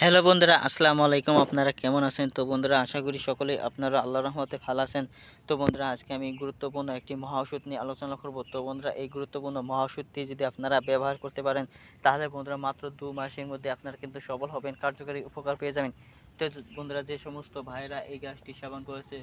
Hello বন্ধুরা, আসসালামু আলাইকুম। আপনারা কেমন আছেন? তো বন্ধুরা, আশা করি সকলেই আপনারা আল্লাহর রহমতে ভালো আছেন। তো বন্ধুরা, আজকে আমি গুরুত্বপূর্ণ একটি মহা ওষুধ নিয়ে আলোচনা করব। তো বন্ধুরা, এই গুরুত্বপূর্ণ মহা ওষুধটি যদি আপনারা ব্যবহার করতে পারেন, তাহলে বন্ধুরা মাত্র 2 মাসের মধ্যে আপনারা কিন্তু সবল হবেন, কার্যকরী উপকার পেয়ে যাবেন। তো বন্ধুরা, যে সমস্ত ভাইরা এই গাছটি সেবন করেছে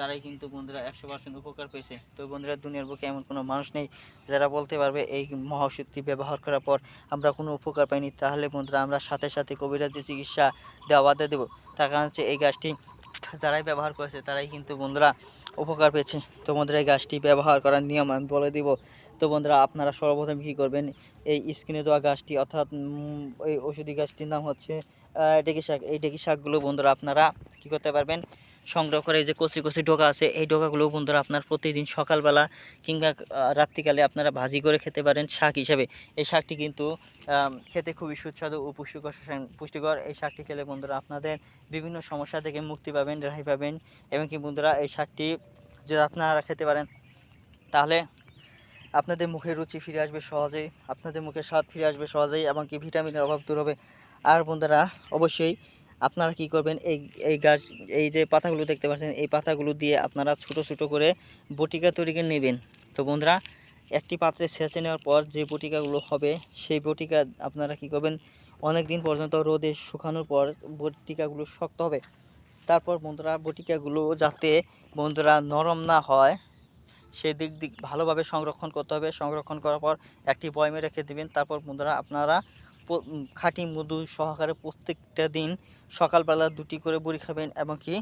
তারাই কিন্তু বন্ধুরা 100% উপকার পেয়েছে। তো বন্ধুরা, দুনিয়ার বুকে এমন কোনো মানুষ নেই যারা বলতে পারবে এই মহা ওষুধটি ব্যবহার করার পর আমরা কোনো উপকার পাইনি। তাহলে বন্ধুরা, আমরা সাথে সাথে কবিরাজি চিকিৎসা দেওয়া বাদে দেবো। তার কারণ হচ্ছে এই গাছটি যারাই ব্যবহার করেছে তারাই কিন্তু বন্ধুরা উপকার পেয়েছে। তো বন্ধুরা, এই গাছটি ব্যবহার করার নিয়ম আমি বলে দিব। তো বন্ধুরা, আপনারা সর্বপ্রথম কী করবেন, এই স্ক্রিনে দেওয়া গাছটি অর্থাৎ এই ওষুধি গাছটির নাম হচ্ছে ডেকি শাক। এই ডেকি শাকগুলো বন্ধুরা আপনারা কী করতে পারবেন, সংগ্রহ করে যে কচি কচি ডোকা আছে এই ডোকাগুলো বন্ধুরা আপনার প্রতিদিন সকালবেলা কিংবা রাত্রিকালে আপনারা ভাজি করে খেতে পারেন শাক হিসাবে। এই শাকটি কিন্তু খেতে খুবই সুস্বাদু ও পুষ্টিকর। এই শাকটি খেলে বন্ধুরা আপনাদের বিভিন্ন সমস্যা থেকে মুক্তি পাবেন, রেহাই পাবেন। এবং কি বন্ধুরা, এই শাকটি যদি আপনারা খেতে পারেন তাহলে আপনাদের মুখে রুচি ফিরে আসবে সহজেই, আপনাদের মুখে স্বাদ ফিরে আসবে সহজেই, এবং কি ভিটামিনের অভাব দূর হবে। আর বন্ধুরা, অবশ্যই আপনারা কি করবেন, এই এই গাছ, এই যে পাতাগুলো দেখতে পাচ্ছেন, এই পাতাগুলো দিয়ে আপনারা ছোট ছোট করে বটিকা তৈরি করে নেবেন। তো বন্ধুরা, একটি পাত্রে ছেঁচে নেওয়ার পর যে বটিকাগুলো হবে সেই বটিকা আপনারা কি করবেন, অনেক দিন পর্যন্ত রোদে শুকানোর পর বটিকাগুলো শক্ত হবে। তারপর বন্ধুরা, বটিকাগুলো যাতে বন্ধুরা নরম না হয় সেই দিক ভালোভাবে সংরক্ষণ করতে হবে। সংরক্ষণ করার পর একটি বয়মে রেখে দেবেন। তারপর বন্ধুরা, আপনারা খাঁটি মধু সহকারে প্রত্যেকটা দিন সকালবেলা 2টি করে বড়ি খাবেন, এবং কি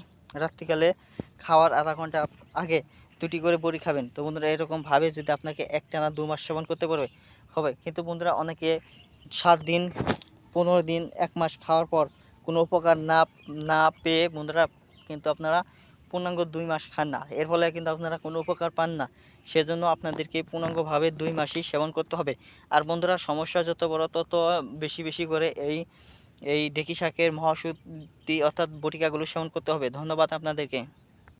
রাত্রিকালে খাওয়ার আধা ঘন্টা আগে 2টি করে বড়ি খাবেন। তো বন্ধুরা, এরকমভাবে যদি আপনাকে একটানা 2 মাস সেবন করতে পারবে হবে। কিন্তু বন্ধুরা, অনেকে 7 দিন, 15 দিন, 1 মাস খাওয়ার পর কোনো উপকার না পেয়ে বন্ধুরা কিন্তু আপনারা পূর্ণাঙ্গ 2 মাস খান না। এর ফলে কিন্তু আপনারা কোনো উপকার পান না। সেজন্য আপনাদেরকে পূর্ণাঙ্গভাবে 2 মাসই সেবন করতে হবে। আর বন্ধুরা, সমস্যা যত বড় তত বেশি বেশি করে এই ঢেঁকি শাকের মহা ওষুধটি অর্থাৎ বটিকাগুলো সেবন করতে হবে। ধন্যবাদ আপনাদেরকে।